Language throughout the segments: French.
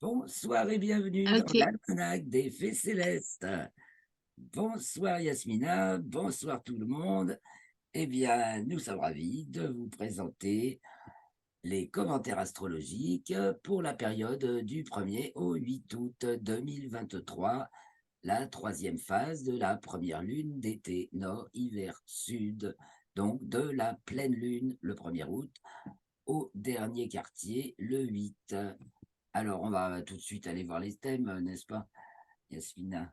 Bonsoir et bienvenue dans OK. l'almanach des Fées Célestes. Bonsoir Yasmina, bonsoir tout le monde. Eh bien, nous sommes ravis de vous présenter les commentaires astrologiques pour la période du 1er au 8 août 2023, la troisième phase de la première lune d'été nord, hiver, sud, donc de la pleine lune le 1er août au dernier quartier le 8. Alors, on va tout de suite aller voir les thèmes, n'est-ce pas, Yasmina?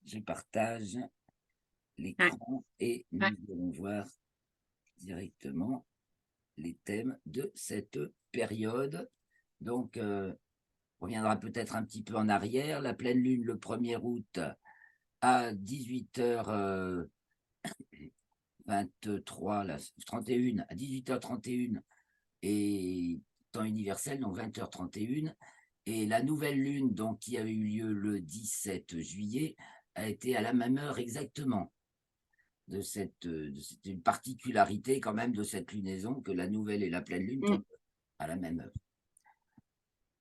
Je partage Ouais, l'écran et ouais. nous allons voir directement les thèmes de cette période. Donc, on reviendra peut-être un petit peu en arrière. La pleine lune le 1er août à 18h23, 31, à 18h31 et temps universel, donc 20h31. Et la nouvelle lune, donc, qui avait eu lieu le 17 juillet, a été à la même heure exactement. C'est une particularité quand même de cette lunaison que la nouvelle et la pleine lune Mmh, tombent à la même heure.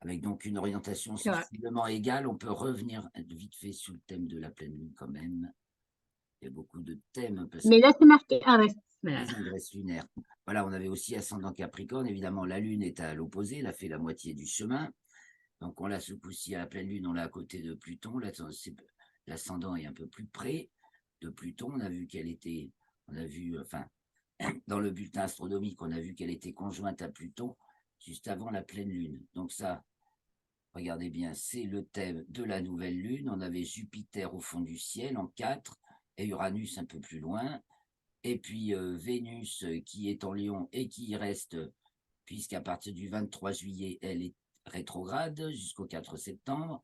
Avec donc une orientation c'est vrai. sensiblement égale, on peut revenir vite fait sur le thème de la pleine lune quand même. Il y a beaucoup de thèmes parce que Mais là, c'est marqué ah ouais, voilà. les ingresses lunaires. Voilà, on avait aussi ascendant Capricorne. Évidemment, la lune est à l'opposé, elle a fait la moitié du chemin. Donc on l'a ce coup-ci à la pleine lune, on l'a à côté de Pluton. L'ascendant est un peu plus près de Pluton. On a vu qu'elle était, on a vu, enfin, dans le bulletin astronomique, on a vu qu'elle était conjointe à Pluton juste avant la pleine lune. Donc ça, regardez bien, c'est le thème de la nouvelle lune. On avait Jupiter au fond du ciel en 4 et Uranus un peu plus loin. Et puis Vénus qui est en Lion et qui y reste, puisqu'à partir du 23 juillet, elle est rétrograde jusqu'au 4 septembre.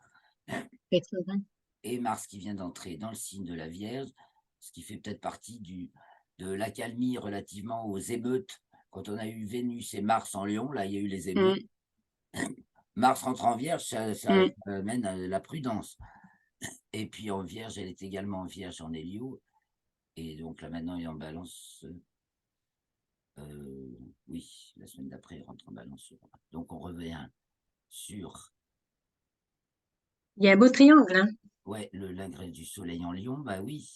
Rétrograde. Et Mars qui vient d'entrer dans le signe de la Vierge, ce qui fait peut-être partie de l'accalmie relativement aux émeutes. Quand on a eu Vénus et Mars en Lion, là, il y a eu les émeutes. Mmh, Mars rentre en Vierge, ça mmh. amène à la prudence. Et puis en Vierge, elle est également en Vierge en Hélio. Et donc là, maintenant, il est en Balance. Oui, la semaine d'après, il rentre en Balance. Donc on revient sur Il y a un beau triangle, hein? ouais, l'ingrès du Soleil en Lion. Bah oui,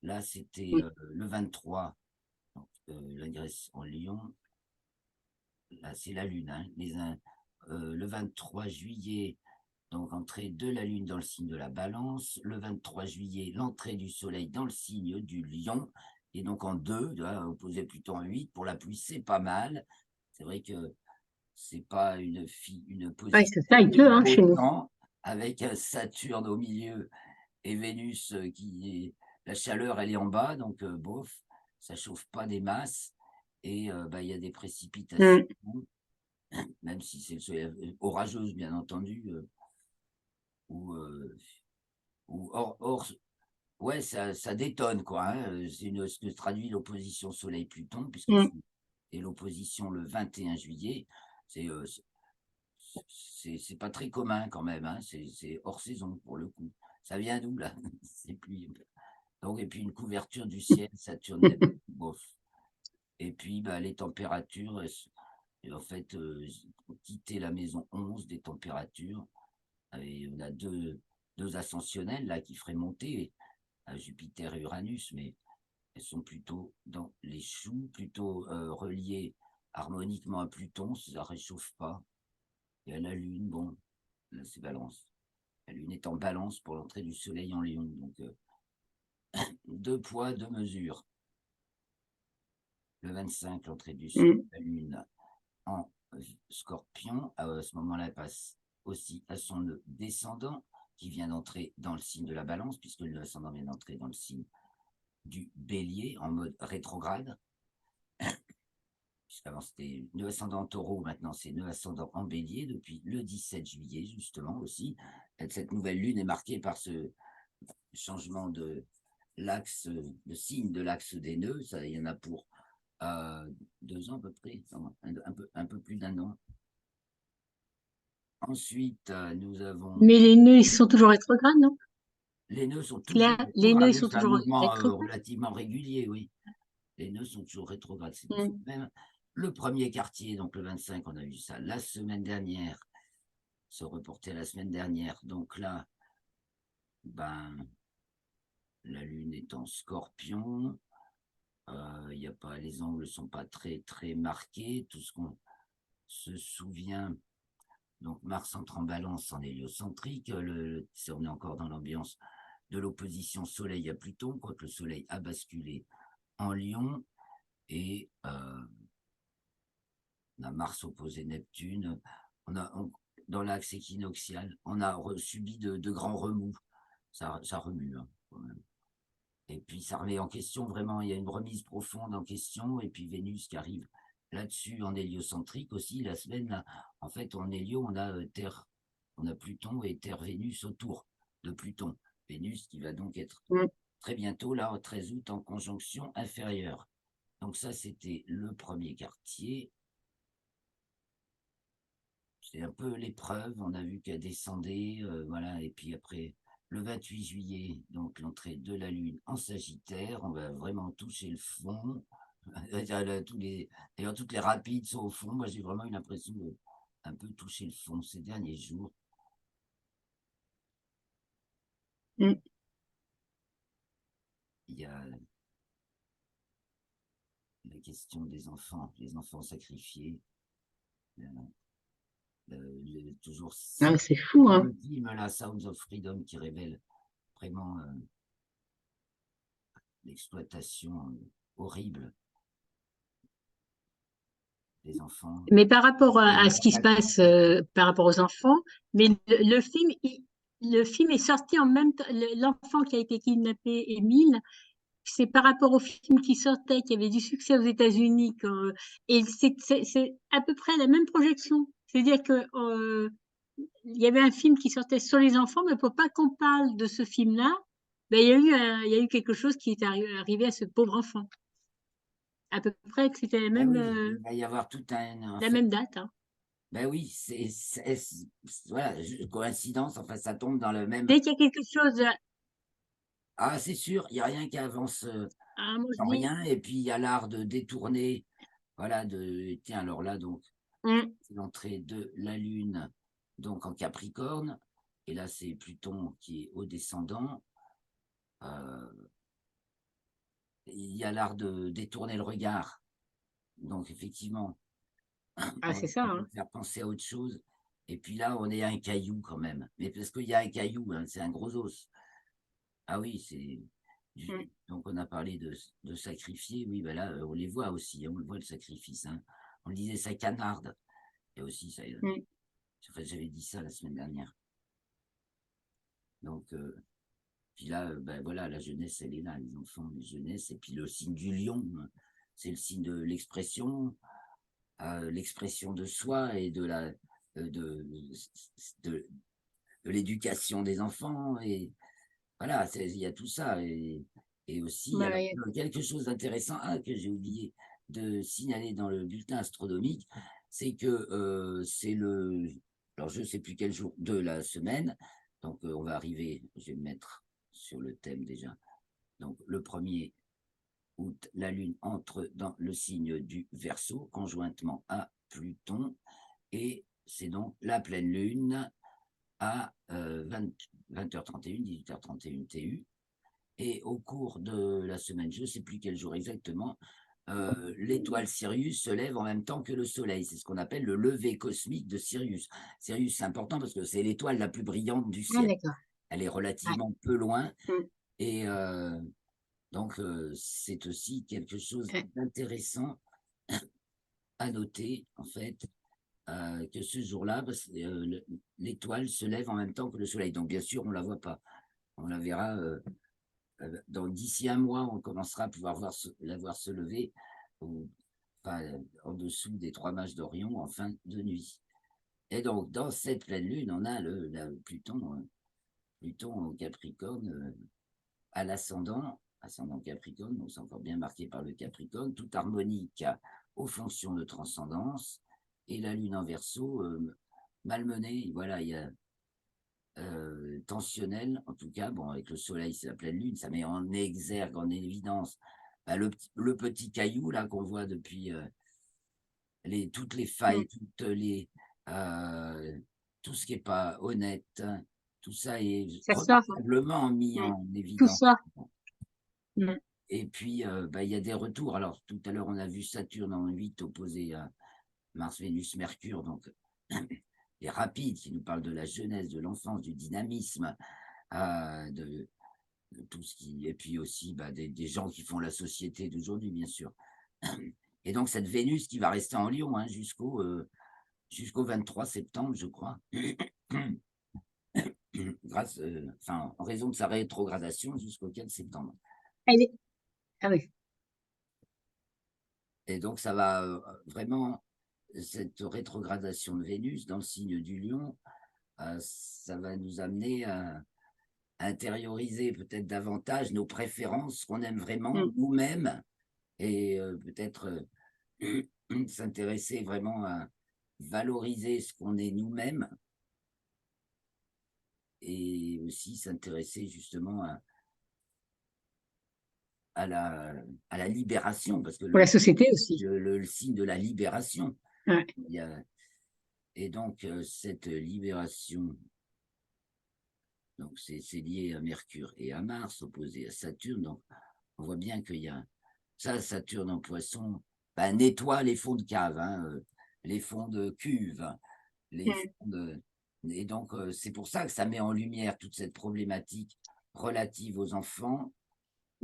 là, c'était Mmh, le 23. Donc, l'ingresse en Lion, là, c'est la Lune. Hein, le 23 juillet, donc entrée de la Lune dans le signe de la Balance. Le 23 juillet, l'entrée du Soleil dans le signe du Lion. Et donc en 2, opposé plutôt en 8. Pour la pluie, c'est pas mal. C'est vrai que c'est pas une ouais, position c'est ça, il de pleut, hein, beau chez nous. temps, avec Saturne au milieu et Vénus qui est. La chaleur, elle est en bas, donc bof, ça chauffe pas des masses. Et bah, il y a des précipitations, Mmh. même si c'est orageuse, bien entendu, ou, or, ouais, ça détonne, quoi. Hein, c'est ce que traduit l'opposition Soleil-Pluton, puisque Mmh. c'est l'opposition le 21 juillet. C'est c'est pas très commun quand même, hein, c'est hors saison pour le coup. Ça vient d'où là? C'est pluie. Donc et puis une couverture du ciel, Saturne, Neptune, bof. Et puis, bah, les températures, et en fait, j'ai quitté la maison 11 des températures et on a 2 ascensionnelles là qui feraient monter à Jupiter et Uranus, mais elles sont plutôt dans les choux, plutôt, reliées harmoniquement à Pluton, ça réchauffe pas et à la Lune, bon, là c'est Balance. La Lune est en Balance pour l'entrée du Soleil en Lion, donc 2 poids, 2 mesures. Le 25, l'entrée du Soleil, Mmh. la Lune en Scorpion. À ce moment-là, elle passe aussi à son nœud descendant qui vient d'entrer dans le signe de la Balance, puisque le nœud ascendant vient d'entrer dans le signe du Bélier en mode rétrograde. Puisqu'avant c'était nœud ascendant en Taureau, maintenant c'est nœud ascendant en Bélier depuis le 17 juillet justement aussi. Cette nouvelle lune est marquée par ce changement de l'axe, de signe de l'axe des nœuds. Ça, il y en a pour 2 ans à peu près, un peu plus d'1 an. Ensuite, nous avons Mais les nœuds, ils sont toujours rétrogrades, non? les nœuds sont toujours Claire, les nœuds, ils rétrogrades, sont c'est un toujours mouvement rétrogrades? relativement régulier, oui. Les nœuds sont toujours rétrogrades, c'est tout Mmh. de même le premier quartier, donc le 25, on a vu ça la semaine dernière, se reporter à la semaine dernière. Donc là, ben, la Lune est en Scorpion. Y a pas, les angles ne sont pas très, très marqués. Tout ce qu'on se souvient, donc Mars entre en Balance en héliocentrique. On est encore dans l'ambiance de l'opposition Soleil à Pluton, quoique le Soleil a basculé en Lion. Et on a Mars opposé Neptune. Dans l'axe équinoxial, on a subi de grands remous. Ça remue, hein, quand même. Et puis ça remet en question vraiment, il y a une remise profonde en question, et puis Vénus qui arrive là-dessus en héliocentrique aussi. La semaine, là, en fait, en hélio, on a Terre, on a Pluton et Terre-Vénus autour de Pluton. Vénus qui va donc être très bientôt, là, au 13 août, en conjonction inférieure. Donc ça, c'était le premier quartier. C'est un peu l'épreuve, on a vu qu'elle descendait, voilà, et puis après, le 28 juillet, donc l'entrée de la Lune en Sagittaire, on va vraiment toucher le fond. D'ailleurs, toutes les rapides sont au fond. Moi, j'ai vraiment eu l'impression de un peu toucher le fond ces derniers jours. Il y a la question des enfants, les enfants sacrifiés. Toujours Ah, c'est fou, hein. le film, là, Sounds of Freedom, qui révèle vraiment l'exploitation horrible des enfants. Mais par rapport à ce qui se passe par rapport aux enfants, mais le film est sorti en même temps. L'enfant qui a été kidnappé, Émile, c'est par rapport au film qui sortait, qui avait du succès aux États-Unis, et c'est à peu près la même projection. C'est-à-dire que il y avait un film qui sortait sur les enfants, mais pour pas qu'on parle de ce film-là, ben, il y a eu quelque chose qui est arrivé à ce pauvre enfant. À peu près que c'était Ben oui, il va y avoir tout en la fait. même date. Hein. Ben oui, voilà, coïncidence, enfin ça tombe dans le même. Dès qu'il y a quelque chose, Ah, c'est sûr, il n'y a rien qui avance moi je sans dis, rien, et puis il y a l'art de détourner, voilà, tiens, alors là, donc, hum, c'est l'entrée de la Lune, donc en Capricorne, et là c'est Pluton qui est au descendant. Il y a l'art de détourner le regard, donc effectivement, ah, c'est ça. on peut Hein. faire penser à autre chose. Et puis là, on est à un caillou quand même. Mais parce qu'il y a un caillou, hein, c'est un gros os. Ah oui, c'est. Hum, Donc on a parlé de sacrifier. Oui, ben là, on les voit aussi. Hein, on le voit le sacrifice. Hein. On le disait, ça canarde. Et aussi, ça. hum. Enfin, j'avais dit ça la semaine dernière. Donc, puis là, ben voilà, la jeunesse, elle est là, les enfants, les jeunesses. Et puis le signe du lion, hein, c'est le signe de l'expression de soi et de, de, de l'éducation des enfants. Et voilà, il y a tout ça. Et aussi, Voilà, alors, quelque chose d'intéressant que j'ai oublié de signaler dans le bulletin astronomique, c'est que alors je ne sais plus quel jour de la semaine, donc on va arriver, je vais me mettre sur le thème déjà. Donc le 1er août, la Lune entre dans le signe du Verseau, conjointement à Pluton, et c'est donc la pleine Lune à 20h31, 18h31 TU. Et au cours de la semaine, je ne sais plus quel jour exactement, l'étoile Sirius se lève en même temps que le Soleil. C'est ce qu'on appelle le lever cosmique de Sirius. Sirius, c'est important parce que c'est l'étoile la plus brillante du ah, ciel. d'accord. Elle est Ouais. relativement peu loin. Hum. Et donc, c'est aussi quelque chose Ouais. d'intéressant à noter, en fait, que ce jour-là, l'étoile se lève en même temps que le Soleil. Donc, bien sûr, on ne la voit pas. On la verra d'ici un mois, on commencera à pouvoir la voir se lever en dessous des 3 mages d'Orion en fin de nuit. Et donc, dans cette pleine lune, on a Pluton au Capricorne à ascendant Capricorne, donc c'est encore bien marqué par le Capricorne, tout harmonique aux fonctions de transcendance, et la Lune en Verseau, malmenée, voilà, il y a tensionnel, en tout cas, bon, avec le Soleil, c'est la pleine Lune, ça met en exergue, en évidence, le petit caillou, là, qu'on voit depuis toutes les failles, Hum. tout ce qui n'est pas honnête, tout ça est Ça sort, remarquablement mis mm, en tout évidence. ça. Mm. Et puis, il y a des retours. Alors, tout à l'heure, on a vu Saturne en 8 opposé à Mars, Vénus, Mercure, donc les rapides qui nous parlent de la jeunesse, de l'enfance, du dynamisme, de tout ce qui. Et puis aussi des gens qui font la société d'aujourd'hui, bien sûr. Et donc, cette Vénus qui va rester en Lion jusqu'au 23 septembre, je crois. En raison de sa rétrogradation jusqu'au 4 septembre. Elle est... Ah oui. Et donc, ça va vraiment, cette rétrogradation de Vénus dans le signe du Lion, ça va nous amener à intérioriser peut-être davantage nos préférences, ce qu'on aime vraiment nous-mêmes, et peut-être s'intéresser vraiment à valoriser ce qu'on est nous-mêmes, et aussi s'intéresser justement à la libération, parce que Pour la société aussi. le signe de la libération. Ouais. Et donc, cette libération, donc c'est lié à Mercure et à Mars, opposé à Saturne. Donc, on voit bien qu'il y a ça, Saturne en Poisson, nettoie les fonds de cave, les fonds de cuve, les fonds de... Et donc, c'est pour ça que ça met en lumière toute cette problématique relative aux enfants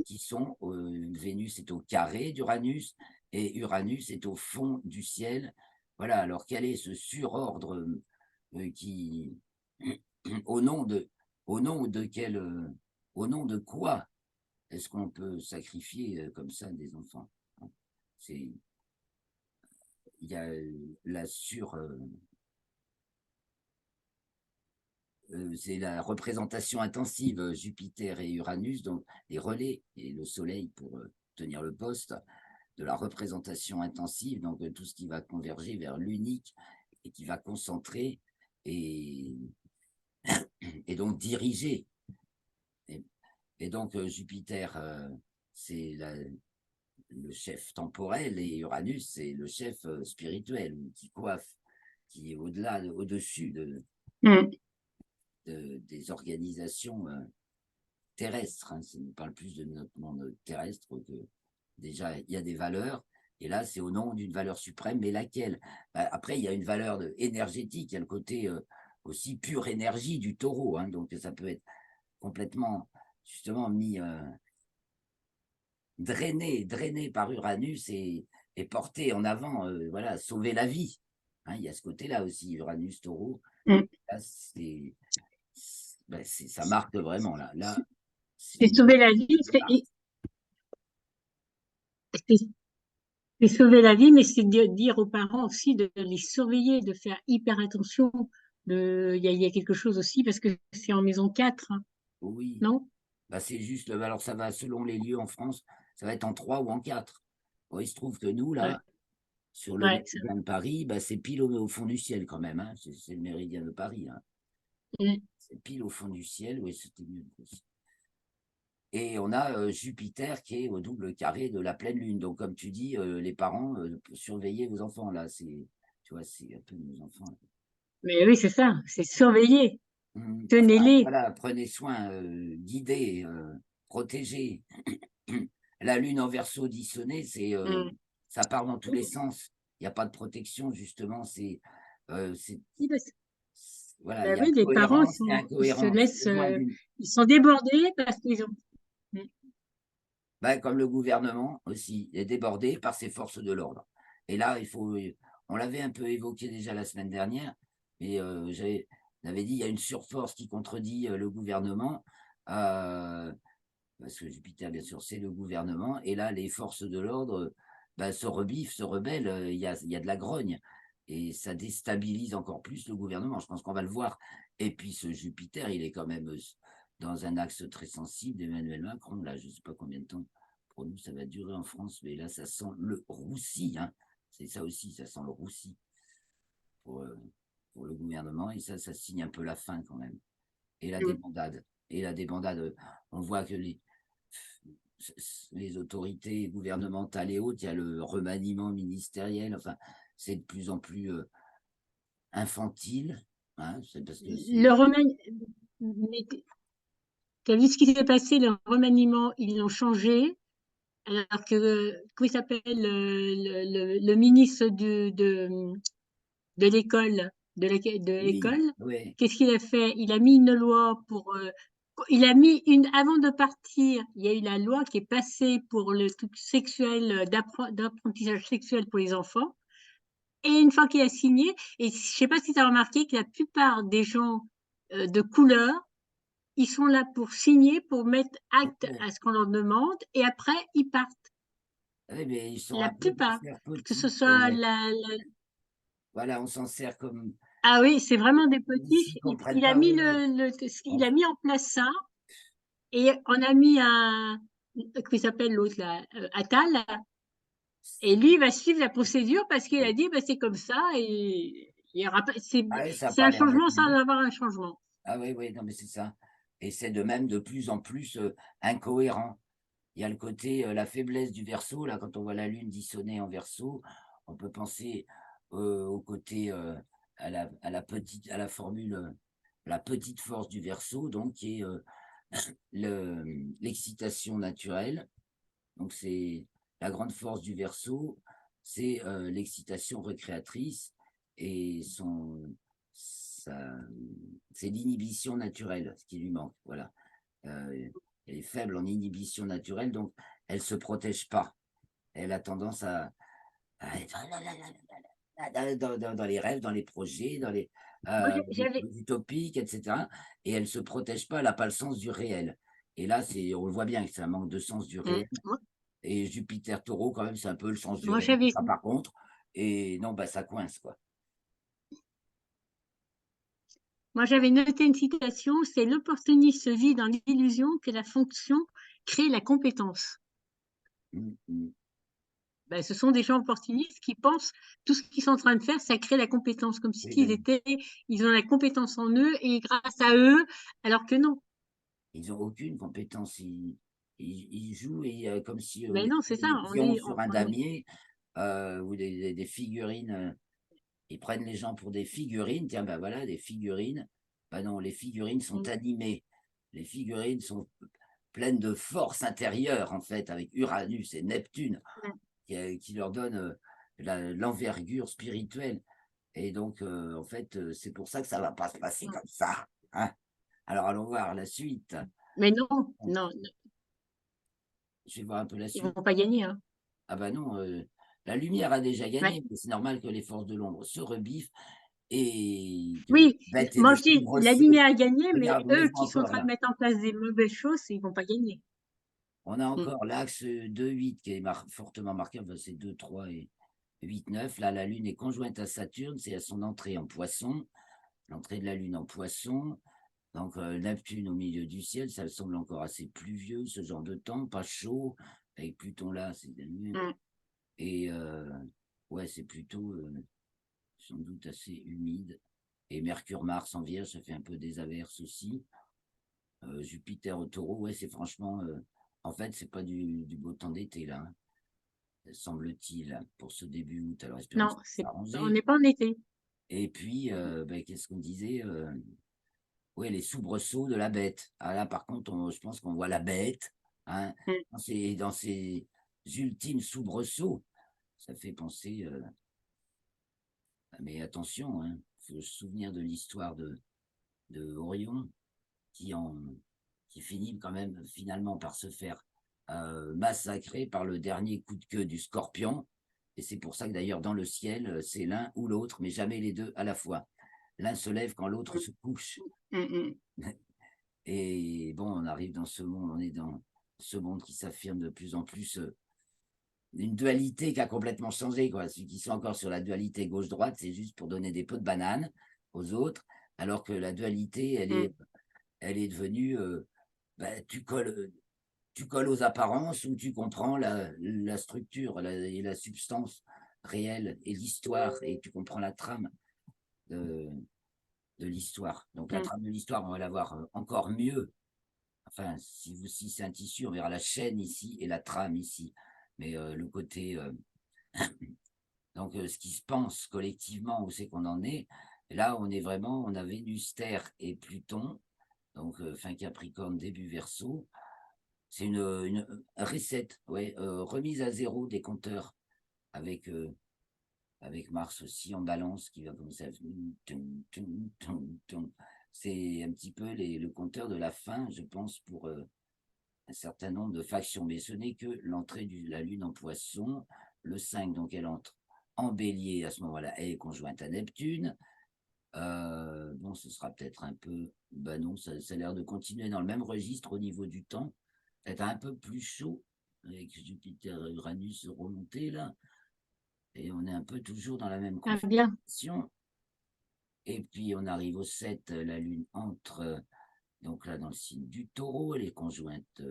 qui sont, Vénus est au carré d'Uranus et Uranus est au fond du ciel. Voilà, alors quel est ce surordre qui, au nom de quoi est-ce qu'on peut sacrifier comme ça des enfants? Il y a c'est la représentation intensive, Jupiter et Uranus, donc les relais, et le Soleil pour tenir le poste de la représentation intensive, donc tout ce qui va converger vers l'unique et qui va concentrer et, et donc diriger. Et donc Jupiter, c'est le chef temporel, et Uranus, c'est le chef spirituel, qui coiffe, qui est au-delà, au-dessus des organisations terrestres. Ça nous parle plus de notre monde terrestre que déjà, il y a des valeurs, et là, c'est au nom d'une valeur suprême, mais laquelle? Après, il y a une valeur énergétique, il y a le côté aussi pure énergie du taureau, donc ça peut être complètement, justement, mis, drainé par Uranus et porté en avant, voilà, sauver la vie. Il y a ce côté-là aussi, Uranus, taureau. Là, ça marque vraiment, là C'est sauver la vie, c'est sauver la vie, mais c'est dire aux parents aussi de les surveiller, de faire hyper attention. Il y a quelque chose aussi, parce que c'est en maison 4, oui. non? C'est juste, alors ça va selon les lieux en France, ça va être en 3 ou en 4. Bon, il se trouve que nous, Ouais, là, sur le ouais, méridien de Paris, c'est pile au fond du ciel quand même. C'est le méridien de Paris. C'est pile au fond du ciel, oui, c'était mieux. Et on a Jupiter qui est au double carré de la pleine lune. Donc, comme tu dis, les parents, surveillez vos enfants, là. Tu vois, c'est un peu nos enfants. Mais oui, c'est ça, c'est surveiller. Enfin, Tenez-les. voilà, prenez soin, guidez, protégez. La lune en Verseau dissonée, ça part dans tous les sens. Il n'y a pas de protection, justement. Oui, Voilà, il ben y a oui, les parents, cohérence et ils se incohérence. laissent, ils sont débordés parce qu'ils ont. Comme le gouvernement aussi, est débordé par ses forces de l'ordre. Et là, on l'avait un peu évoqué déjà la semaine dernière, mais j'avais dit, il y a une surforce qui contredit le gouvernement, parce que Jupiter, bien sûr, c'est le gouvernement, et là, les forces de l'ordre se rebiffent, se rebellent, il y a de la grogne, et ça déstabilise encore plus le gouvernement. Je pense qu'on va le voir. Et puis, ce Jupiter, il est quand même dans un axe très sensible d'Emmanuel Macron. Là, je ne sais pas combien de temps pour nous ça va durer en France, mais là, ça sent le roussi. C'est ça aussi, ça sent le roussi pour le gouvernement, et ça signe un peu la fin quand même. Et la débandade. On voit que les autorités gouvernementales et autres, il y a le remaniement ministériel, enfin, c'est de plus en plus infantile, hein, c'est parce que Le remaniement, tu as vu ce qui s'est passé, le remaniement, ils l'ont changé, alors que, comment il s'appelle, le ministre de l'école, de oui, l'école, oui, qu'est-ce qu'il a fait? Il a mis une loi il a mis avant de partir, il y a eu la loi qui est passée pour le truc sexuel, d'apprentissage sexuel pour les enfants. Et une fois qu'il a signé, et je sais pas si tu as remarqué que la plupart des gens de couleur, ils sont là pour signer, pour mettre acte oui, à ce qu'on leur demande, et après, ils partent. oui, mais ils sont La un peu pour plupart. faire Que ce petit, les soit mecs. Voilà, on s'en sert comme Ah oui, c'est vraiment des s'ils petits. comprennent Il a pas, mis oui, oui. il a mis en place ça, et on a mis comment il s'appelle l'autre là, Attal, et lui, il va suivre la procédure parce qu'il a dit, bah, c'est comme ça, et il y aura pas, Ah oui, ça n'a c'est pas un l'air d'être changement sans mieux. avoir un changement. Ah oui, oui, non, mais c'est ça. Et c'est de même de plus en plus incohérent. Il y a le côté, la faiblesse du Verseau, là, quand on voit la Lune dissonner en Verseau, on peut penser, au côté, à la petite à la formule, la petite force du Verseau, donc qui est, l'excitation naturelle. Donc c'est la grande force du Verseau, c'est, l'excitation récréatrice et son sa c'est l'inhibition naturelle, ce qui lui manque, voilà. Elle est faible en inhibition naturelle, donc elle se protège pas. Elle a tendance à être dans les rêves, dans les projets, Moi, les j'avais, choses utopiques, et cetera, et elle se protège pas, elle a pas le sens du réel. Et là, c'est on le voit bien que c'est un manque de sens du réel. moi, Et Jupiter Taureau, quand même, c'est un peu le sens du moi, réel, j'avais, ça par contre. Et non, bah, ça coince, quoi. moi, j'avais noté une citation, c'est l'opportuniste vit dans l'illusion que la fonction crée la compétence. Mmh mh. Ben, ce sont des gens opportunistes qui pensent tout ce qu'ils sont en train de faire, ça crée la compétence, comme Oui, s'ils oui. étaient, ils ont la compétence en eux et grâce à eux, alors que non. Ils ont aucune compétence. Ils jouent et comme si, Mais non, c'est ça, des on pions est, sur un damier, ou des figurines, ils prennent les gens pour des figurines. Tiens, bah, voilà, des figurines. Bah, non, les figurines sont animées. Les figurines sont pleines de force intérieure, en fait, avec Uranus et Neptune qui leur donnent, l'envergure spirituelle. Et donc, en fait, c'est pour ça que ça va pas se passer comme ça, hein. Alors allons voir la suite. mais non, Bon, non, je vais voir un peu la ils vont suite. pas gagner, hein. Ah bah non, la lumière a déjà Ouais. gagné, mais c'est normal que les forces de l'ombre se rebiffent et que Oui, bêtes et moi de je dis, la soubresauts. lumière a gagné, mais Regarde, eux laisse-moi qui sont en encore train de là. mettre en place des mauvaises choses, ils vont pas gagner. On a Mm. encore l'axe 2-8 qui est fortement marqué, enfin c'est 2-3 et 8-9. Là, la Lune est conjointe à Saturne, c'est à son entrée en Poisson, l'entrée de la Lune en Poisson. Donc Neptune au milieu du ciel, ça semble encore assez pluvieux, ce genre de temps, pas chaud, avec Pluton là, c'est Mm. et ouais, c'est plutôt, sans doute assez humide et Mercure-Mars en Vierge, ça fait un peu des averses aussi. Jupiter au Taureau, ouais, c'est franchement, en fait, c'est pas du beau temps d'été là, hein, semble-t-il, pour ce début août. Alors espérons que Non, ça va on s'arranger n'est pas en été. et puis, qu'est-ce qu'on disait? Ouais, les soubresauts de la bête. Ah là, par contre, je pense qu'on voit la bête, hein, Mm. dans ses ultimes soubresauts. Ça fait penser, mais attention, hein, faut se souvenir de l'histoire de Orion qui en qui finit quand même finalement par se faire, massacrer par le dernier coup de queue du Scorpion et c'est pour ça que d'ailleurs dans le ciel, c'est l'un ou l'autre, mais jamais les 2 à la fois. L'un se lève quand l'autre se couche. Mm, mm. Et bon, on arrive dans ce monde, on est dans ce monde qui s'affirme de plus en plus, une dualité qui a complètement changé, quoi. Ceux qui sont encore sur la dualité gauche-droite, c'est juste pour donner des pots de banane aux autres, alors que la dualité, Mm. elle est devenue, bah, tu colles aux apparences ou tu comprends la structure et la substance réelle et l'histoire et tu comprends la trame de, de l'histoire. Donc la Mm. trame de l'histoire, on va la voir encore mieux. Enfin, si c'est un tissu, on verra la chaîne ici et la trame ici. Mais le côté, donc ce qui se pense collectivement, où c'est qu'on en est, Et là, on a Vénus, Terre et Pluton, donc fin Capricorne, début Verseau. C'est une reset, ouais, remise à zéro des compteurs avec, avec Mars aussi en Balance qui va commencer à... C'est un petit peu le compteur de la fin, je pense, pour un certain nombre de factions. Mais ce n'est que l'entrée de la Lune en Poisson, le 5, donc elle entre en Bélier à ce moment-là, elle est conjointe à Neptune. Bon, ce sera peut-être un peu... Ben non, ça a l'air de continuer dans le même registre au niveau du temps. Peut-être un peu plus chaud, avec Jupiter et Uranus remontés là. Et on est un peu toujours dans la même Ah, bien. configuration. Et puis on arrive au 7, la Lune entre, donc là dans le signe du Taureau, elle est conjointe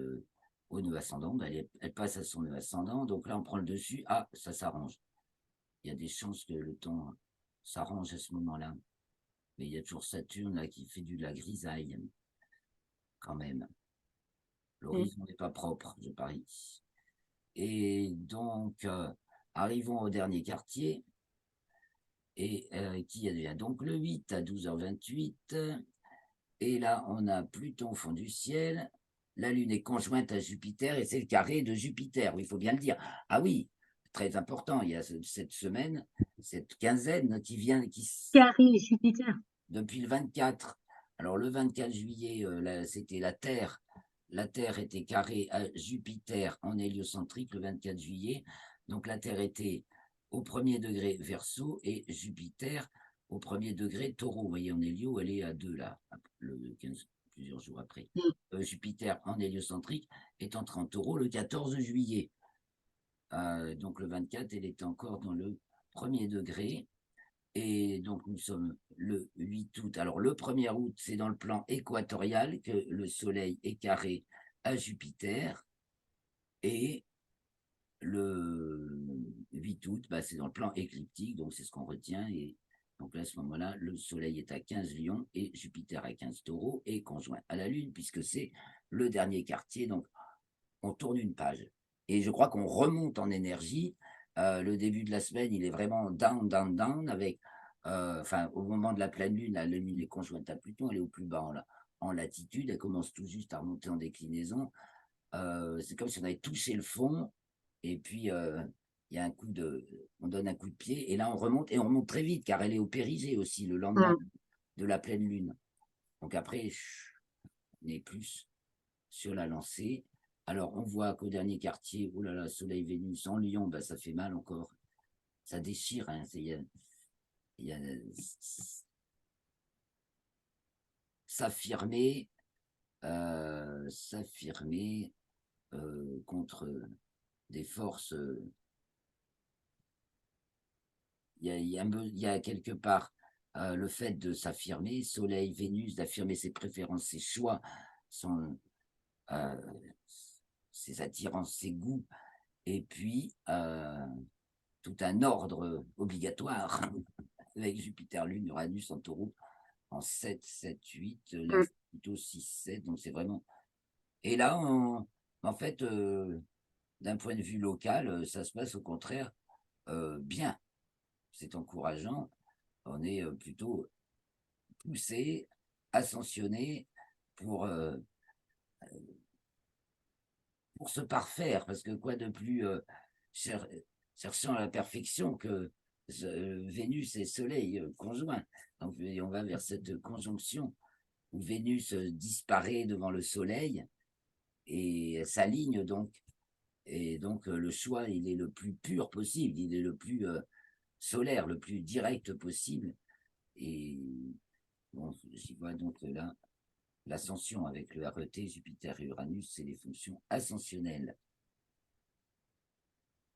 au nœud ascendant, elle passe à son nœud ascendant, donc là on prend le dessus, ah, ça s'arrange. Il y a des chances que le temps s'arrange à ce moment-là. Mais il y a toujours Saturne là qui fait de la grisaille, quand même. L'horizon n'est pas propre, je parie. Et donc, arrivons au dernier quartier, et qui advient donc le 8 à 12h28. Et là, on a Pluton au fond du ciel. La Lune est conjointe à Jupiter et c'est le carré de Jupiter, il faut bien le dire. Ah oui, très important, il y a cette semaine, cette quinzaine qui vient, Carré Jupiter. depuis le 24. Alors le 24 juillet, c'était la Terre. La Terre était carrée à Jupiter en héliocentrique le 24 juillet. Donc la Terre était au premier degré Verseau et Jupiter au premier degré Taureau. Vous voyez, en hélio, elle est à 2 là, le 15, plusieurs jours après. Jupiter en héliocentrique est entré en Taureau le 14 juillet. Donc le 24, elle est encore dans le premier degré. Et donc, nous sommes le 8 août. Alors, le 1er août, c'est dans le plan équatorial que le Soleil est carré à Jupiter. Et le 8 août, bah, c'est dans le plan écliptique, donc c'est ce qu'on retient. Et donc là, à ce moment-là, le Soleil est à 15 Lions et Jupiter à 15 Taureaux et conjoint à la Lune, puisque c'est le dernier quartier. Donc, on tourne une page. Et je crois qu'on remonte en énergie. Le début de la semaine, il est vraiment down, down, down, avec, enfin, au moment de la pleine lune, la lune est conjointe à Pluton, elle est au plus bas en latitude, elle commence tout juste à remonter en déclinaison. C'est comme si on avait touché le fond, et puis il y a on donne un coup de pied, et là on remonte très vite, car elle est au périgée aussi, le lendemain de la pleine lune. Donc après, on est plus sur la lancée. Alors, on voit qu'au dernier quartier, oh là là, Soleil-Vénus en Lion, bah, ça fait mal encore. Ça déchire. Hein, y a s'affirmer, s'affirmer contre des forces. Il y a quelque part le fait de s'affirmer, Soleil, Vénus, d'affirmer ses préférences, ses choix, son, ses attirances, ses goûts, et puis tout un ordre obligatoire avec Jupiter, Lune, Uranus en Taureau en 7, 7, 8, là c'est plutôt 6, 7, donc c'est vraiment... Et là, en fait, d'un point de vue local, ça se passe au contraire bien. C'est encourageant, on est plutôt poussé, ascensionné pour, pour se parfaire, parce que quoi de plus cherchant la perfection que Vénus et Soleil conjoints. Donc on va vers cette conjonction où Vénus disparaît devant le Soleil et s'aligne donc. Et donc le choix, il est le plus pur possible, il est le plus solaire, le plus direct possible. Et bon, j'y vois donc là l'ascension avec le RET, Jupiter et Uranus, c'est les fonctions ascensionnelles.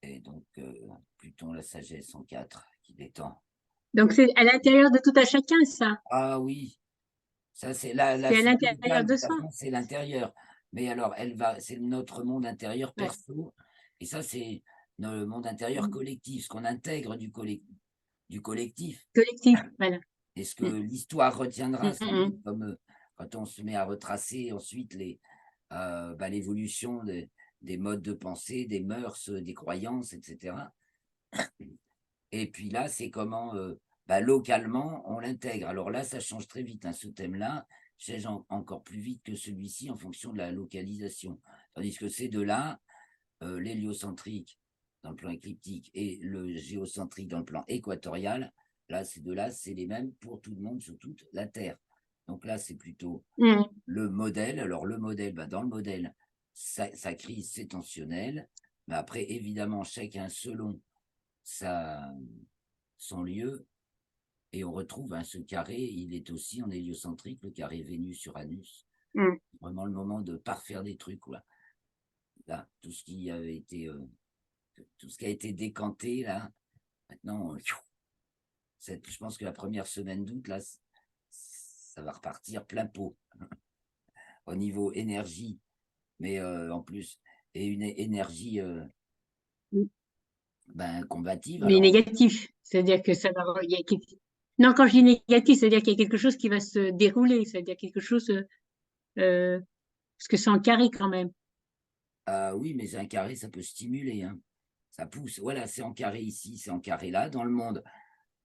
Et donc, Pluton, la sagesse en 4, qui détend. Donc, c'est à l'intérieur de tout à chacun, ça. Ah oui, ça c'est la C'est à suite l'intérieur locale, de de toute soi. façon, c'est l'intérieur. Mais alors, c'est notre monde intérieur Ouais. perso. Et ça, c'est le monde intérieur collectif, ce qu'on intègre du collectif. Collectif, voilà. Et ce que l'histoire retiendra, c'est Mm. comme quand on se met à retracer ensuite l'évolution des modes de pensée, des mœurs, des croyances, etc. Et puis là, c'est comment bah, localement, on l'intègre. Alors là, ça change très vite, hein, ce thème-là change encore plus vite que celui-ci en fonction de la localisation. Tandis que ces deux-là, l'héliocentrique dans le plan écliptique et le géocentrique dans le plan équatorial, là, ces deux-là, c'est les mêmes pour tout le monde sur toute la Terre. Donc là, c'est plutôt le modèle. Alors le modèle, bah, dans le modèle, sa crise, c'est tensionnel. Mais après, évidemment, chacun selon son lieu, et on retrouve ce carré, il est aussi en héliocentrique, le carré Vénus-Uranus. Mm. Vraiment le moment de parfaire des trucs, là. Là, tout ce qui avait été, tout ce qui a été décanté, là, maintenant, je pense que la première semaine d'août, là, ça va repartir plein pot au niveau énergie, mais en plus, et une énergie combative. Mais Alors, négatif, c'est-à-dire que ça va. Non, quand je dis négatif, c'est-à-dire qu'il y a quelque chose qui va se dérouler, c'est-à-dire quelque chose, parce que c'est en carré quand même. oui, mais un carré, ça peut stimuler, hein. Ça pousse. Voilà, c'est en carré ici, c'est en carré là. Dans le monde,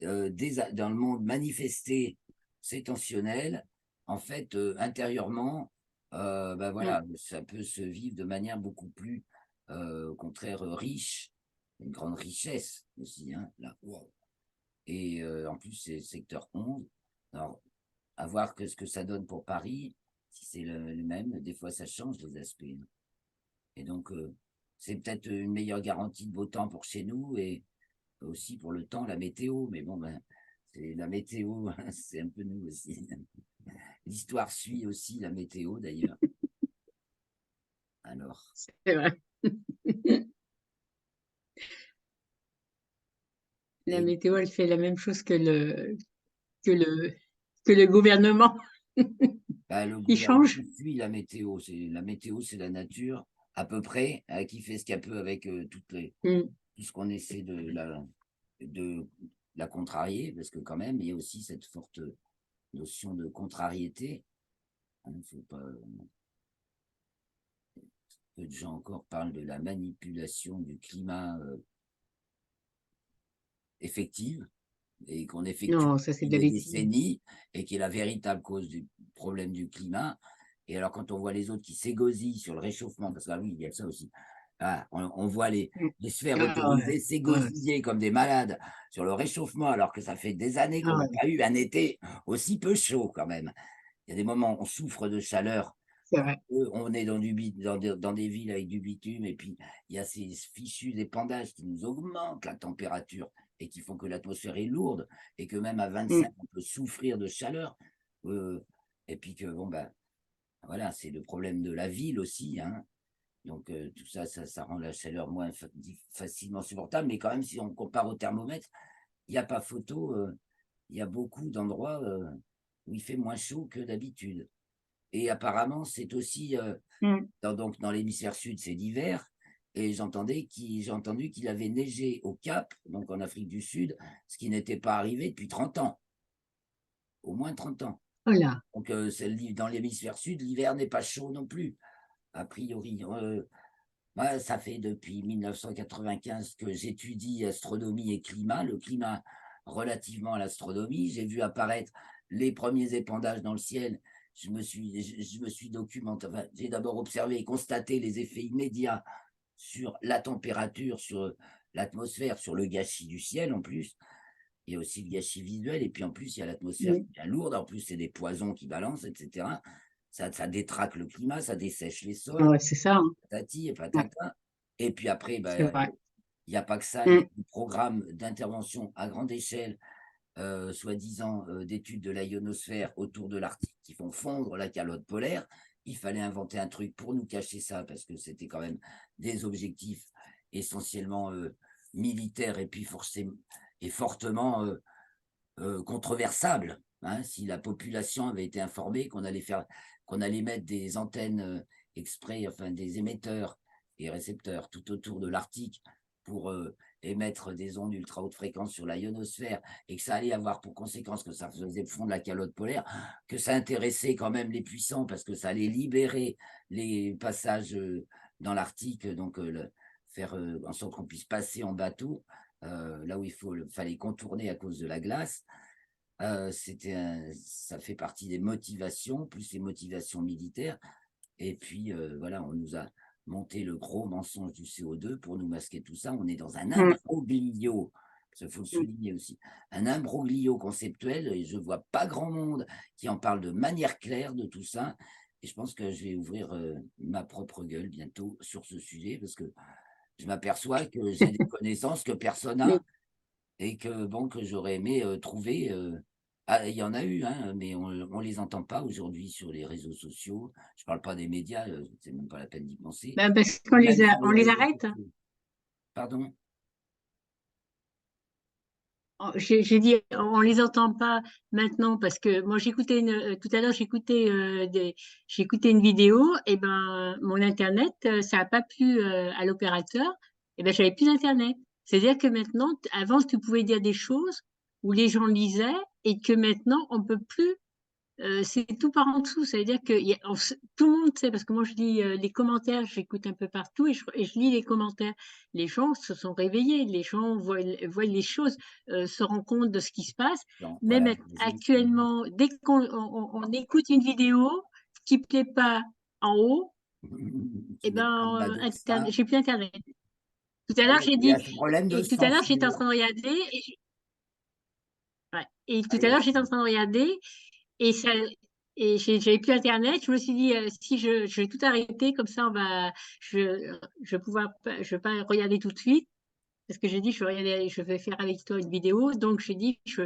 dans le monde manifesté, c'est tensionnel. En fait, intérieurement, bah Mm. voilà, ça peut se vivre de manière beaucoup plus, au contraire, riche, une grande richesse aussi, hein, là. Wow. Et en plus, c'est secteur 11. Alors, à voir ce que ça donne pour Paris, si c'est le même. Des fois, ça change les aspects, hein. Et donc, c'est peut-être une meilleure garantie de beau temps pour chez nous et aussi pour le temps, la météo. Mais bon, ben, c'est la météo, c'est un peu nous aussi. L'histoire suit aussi la météo d'ailleurs. Alors, C'est vrai. La et météo, elle fait la même chose que le, que le gouvernement. bah, le Il gouvernement change. suit la météo. La météo, c'est la nature, à peu près, qui fait ce qu'elle peut avec Mm. tout ce qu'on essaie de la contrarier, parce que quand même, il y a aussi cette forte notion de contrariété. Hein, faut pas, peu de gens encore parlent de la manipulation du climat effective, et qu'on effectue Non, ça c'est depuis de la des bêtise. décennies, et qui est la véritable cause du problème du climat. Et alors, quand on voit les autres qui s'égosillent sur le réchauffement, parce que oui, il y a ça aussi, on voit Mm. les sphères Ah ouais. autorisées Ouais. s'égosiller comme des malades sur le réchauffement, alors que ça fait des années qu'on Ah n'a ouais. pas eu un été aussi peu chaud quand même. Il y a des moments où on souffre de chaleur. C'est vrai. On est dans des villes avec du bitume, et puis il y a ces fichus épandages qui nous augmentent la température et qui font que l'atmosphère est lourde, et que même à 25, Mm. on peut souffrir de chaleur. Euh, et puis que, bon, ben, voilà, c'est le problème de la ville aussi, hein. Donc, tout ça, ça rend la chaleur moins facilement supportable. Mais quand même, si on compare au thermomètre, il n'y a pas photo. Il y a beaucoup d'endroits où il fait moins chaud que d'habitude. Et apparemment, c'est aussi Mm. donc dans l'hémisphère sud, c'est l'hiver. Et j'ai entendu qu'il avait neigé au Cap, donc en Afrique du Sud, ce qui n'était pas arrivé depuis 30 ans, au moins 30 ans. Oh là. Donc dans l'hémisphère sud, l'hiver n'est pas chaud non plus, a priori. Moi, ça fait depuis 1995 que j'étudie astronomie et climat, le climat relativement à l'astronomie. J'ai vu apparaître les premiers épandages dans le ciel. Je me suis documenté, enfin, j'ai d'abord observé et constaté les effets immédiats sur la température, sur l'atmosphère, sur le gâchis du ciel en plus. Il y a aussi le gâchis visuel, et puis en plus, il y a l'atmosphère Mm. qui est bien lourde. En plus, c'est des poisons qui balancent, etc. Ça détraque le climat, ça dessèche les Ah sols, ouais, c'est ça, hein. patati et Ouais, patata. Et puis après, c'est bah, vrai. il n'y a pas que ça, il y a Mm. des programmes d'intervention à grande échelle, soi-disant d'études de la ionosphère autour de l'Arctique, qui font fondre la calotte polaire. Il fallait inventer un truc pour nous cacher ça, parce que c'était quand même des objectifs essentiellement militaires, et puis forcément et fortement controversables, hein. Si la population avait été informée qu'on allait mettre des antennes exprès, enfin des émetteurs et récepteurs tout autour de l'Arctique pour émettre des ondes ultra haute fréquence sur la ionosphère, et que ça allait avoir pour conséquence que ça faisait fondre la calotte polaire, que ça intéressait quand même les puissants parce que ça allait libérer les passages dans l'Arctique, donc faire en sorte qu'on puisse passer en bateau. là où fallait contourner à cause de la glace. Ça fait partie des motivations, plus les motivations militaires. Et puis, voilà, on nous a monté le gros mensonge du CO2 pour nous masquer tout ça. On est dans un imbroglio, il faut le souligner aussi, un imbroglio conceptuel, et je ne vois pas grand monde qui en parle de manière claire de tout ça. Et je pense que je vais ouvrir ma propre gueule bientôt sur ce sujet, parce que je m'aperçois que j'ai des connaissances que personne Mais n'a, et que, bon, que j'aurais aimé trouver. Il y en a eu, hein, mais on ne les entend pas aujourd'hui sur les réseaux sociaux. Je ne parle pas des médias, c'est même pas la peine d'y penser. ben, parce qu'on Même sur on les les réseaux arrête. sociaux. Pardon? Oh, j'ai dit, on les entend pas maintenant parce que moi j'écoutais tout à l'heure j'écoutais une vidéo et ben mon internet ça a pas plu à l'opérateur et ben j'avais plus d'internet. C'est-à-dire que maintenant avant tu pouvais dire des choses où les gens lisaient et que maintenant on peut plus c'est tout par en dessous. Ça veut dire que tout le monde sait, parce que moi je lis les commentaires, j'écoute un peu partout et je lis les commentaires. Les gens se sont réveillés, les gens voient les choses, se rendent compte de ce qui se passe. Non, Même voilà, vas-y. actuellement, dès qu'on on écoute une vidéo qui ne plaît pas en haut, Tu eh mets pas de ben, bas de ça. j'ai plus Internet. Tout à Ah l'heure, ouais, j'ai il y a dit, ce problème de et tout à l'heure, j'étais en censure. train de regarder, ouais, et Ah, tout à l'heure, j'étais en train de regarder, et ça, et j'avais plus Internet. Je me suis dit, si je vais tout arrêter, comme ça, je vais pouvoir, je vais pas regarder tout de suite. Parce que j'ai dit, je vais faire avec toi une vidéo. Donc, j'ai dit, je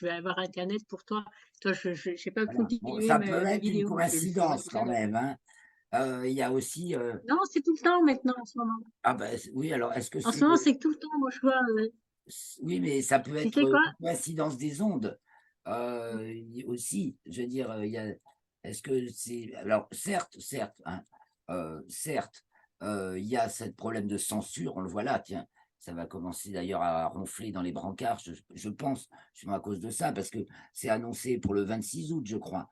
vais avoir Internet pour toi. Toi, je sais pas Voilà. Bon, continuer ça peut ma être une vidéo. Je le ferai coïncidence tout à quand l'heure. même, hein. Il y a aussi. Non, c'est tout le temps maintenant, en ce moment. Ah ben oui, alors est-ce que En c'est. ce moment, c'est que tout le temps, moi, je vois. Oui, mais ça peut Tu sais être quoi? une coïncidence des ondes aussi. Je veux dire, est-ce que c'est. Alors, certes, hein, certes, il y a ce problème de censure, on le voit là, tiens, ça va commencer d'ailleurs à ronfler dans les brancards, je pense, justement à cause de ça, parce que c'est annoncé pour le 26 août, je crois,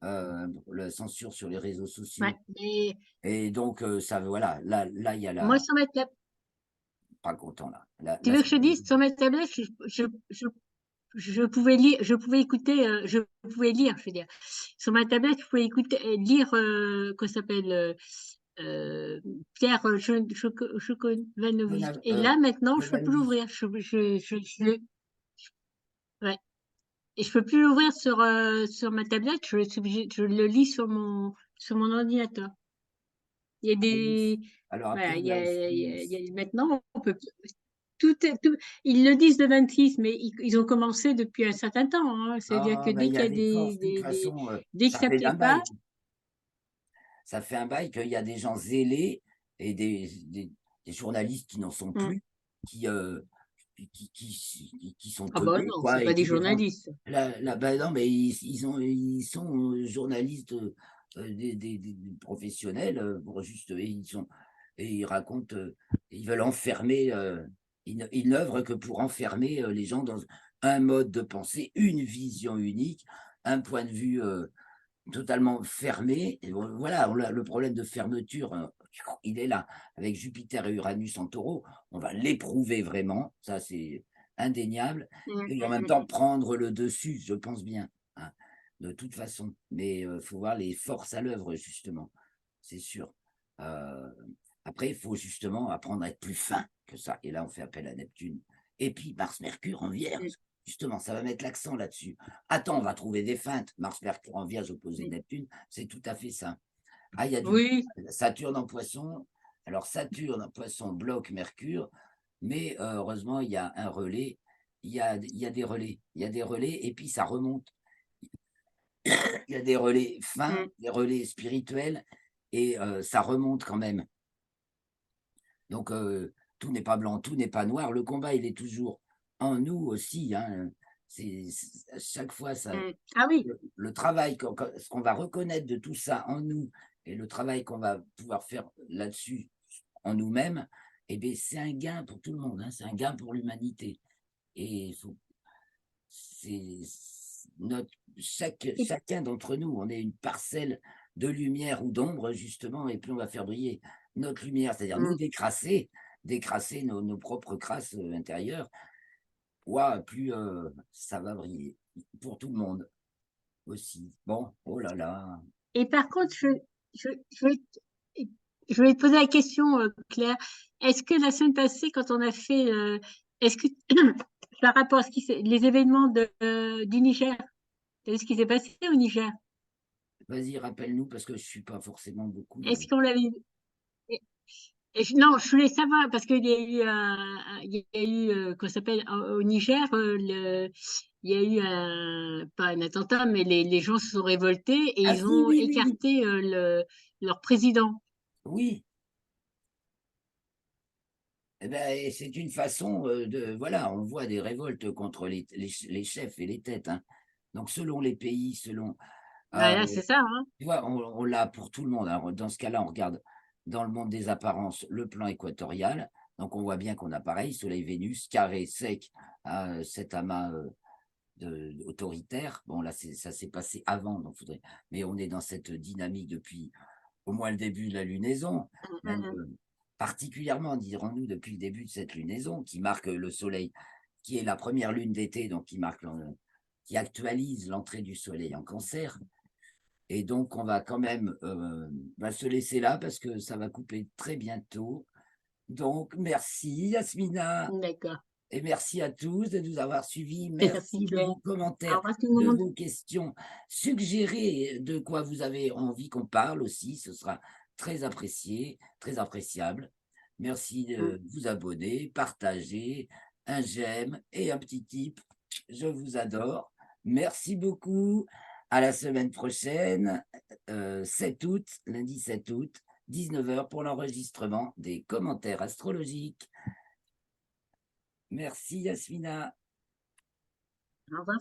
la censure sur les réseaux Ouais, sociaux. mais Et donc, ça, voilà, là, il y a moi, la. sur ma tablette, Pas content, là. Là, tu là, veux que c'est je te pas dise, évident. sur ma tablette, je pouvais lire, je pouvais écouter, je pouvais lire, je veux dire. Sur ma tablette, je pouvais écouter, lire, quoi s'appelle, Pierre Jokanovic. Et là, maintenant, je peux plus Jovanovic. l'ouvrir. Ouais. Et je peux plus l'ouvrir sur ma tablette. Je le lis sur mon ordinateur. Il y a Ah oui. des, Alors après, voilà, il y a maintenant, on peut, ils le disent le 26, mais ils ont commencé depuis un certain temps, hein. C'est-à-dire que ben, dès il y qu'il y a a des forces, de toute façon, dès que ça ça fait plaît un pas, bail. Ça fait un bail qu'il y a des gens zélés et des journalistes qui n'en sont hmm. plus, qui, qui sont Ah bah teubés, non, c'est quoi, pas et des qui défendent. journalistes. Ben non, mais ils sont journalistes des professionnels, pour juste, et ils racontent, ils veulent enfermer, ils n'œuvrent que pour enfermer les gens dans un mode de pensée, une vision unique, un point de vue totalement fermé. Et voilà, le problème de fermeture, il est là. Avec Jupiter et Uranus en taureau, on va l'éprouver vraiment, ça c'est indéniable, Hmm, et en hmm, même hmm. temps prendre le dessus, je pense bien, hein, de toute façon. Mais il faut voir les forces à l'œuvre, justement, c'est sûr. Euh, Après, il faut justement apprendre à être plus fin que ça. Et là, on fait appel à Neptune. Et puis, Mars-Mercure en Hmm, Vierge. Justement, ça va mettre l'accent là-dessus. Attends, on va trouver des feintes. Mars-Mercure en Vierge opposé hmm. Neptune, c'est tout à fait ça. Ah, il y a du Oui, Saturne en Poisson. Alors, Saturne en Poisson bloque Mercure, mais heureusement, il y a un relais. Il y a des relais. Il y a des relais, et puis ça remonte. Il y a des relais fins, hmm. des relais spirituels, et ça remonte quand même. Donc, tout n'est pas blanc, tout n'est pas noir. Le combat, il est toujours en nous aussi, hein. À chaque fois, ça, Hmm. Ah oui, le travail, ce qu'on va reconnaître de tout ça en nous, et le travail qu'on va pouvoir faire là-dessus en nous-mêmes, eh bien, c'est un gain pour tout le monde, hein, c'est un gain pour l'humanité. Et c'est et, chacun d'entre nous, on est une parcelle de lumière ou d'ombre, justement, et puis on va faire briller notre lumière, c'est-à-dire hmm. nous décrasser, décrasser nos propres crasses intérieures, ouah, plus ça va briller pour tout le monde aussi. Bon, oh là là. Et par contre, je, je vais, je vais te poser la question, Claire. Est-ce que la semaine passée, quand on a fait, est-ce que par rapport à les événements du Niger, tu as vu ce qui s'est passé au Niger? Vas-y, rappelle-nous parce que je suis pas forcément beaucoup. Est-ce qu'on l'avait non, je voulais savoir, parce qu'il y a eu, il y a eu qu'on s'appelle au Niger, il y a eu pas un attentat, mais les gens se sont révoltés et Ah ils si, ont oui, oui, oui. écarté leur président. Oui, eh ben, c'est une façon de. Voilà, on voit des révoltes contre les chefs et les têtes, hein. Donc, selon les pays, selon. Voilà, c'est ça, hein. Tu vois, on l'a pour tout le monde. Alors, dans ce cas-là, on regarde dans le monde des apparences le plan équatorial. Donc, on voit bien qu'on a pareil, Soleil-Vénus, carré, sec, cet amas autoritaire. Bon, là, ça s'est passé avant, donc faudrait. Mais on est dans cette dynamique depuis au moins le début de la lunaison, même Mhm. particulièrement, dirons-nous, depuis le début de cette lunaison qui marque le Soleil, qui est la première lune d'été, donc qui actualise l'entrée du Soleil en Cancer. Et donc, on va quand même va se laisser là parce que ça va couper très bientôt. Donc, merci Yasmina D'accord. et merci à tous de nous avoir suivis. Merci, Merci de Claire. vos Au commentaires, revoir tout le de monde. vos questions. Suggérez de quoi vous avez envie qu'on parle aussi. Ce sera très apprécié, très appréciable. Merci Mm. de vous abonner, partager, un j'aime et un petit tip. Je vous adore. Merci beaucoup. À la semaine prochaine, 7 août, lundi 7 août, 19h pour l'enregistrement des commentaires astrologiques. Merci Yasmina. Au revoir.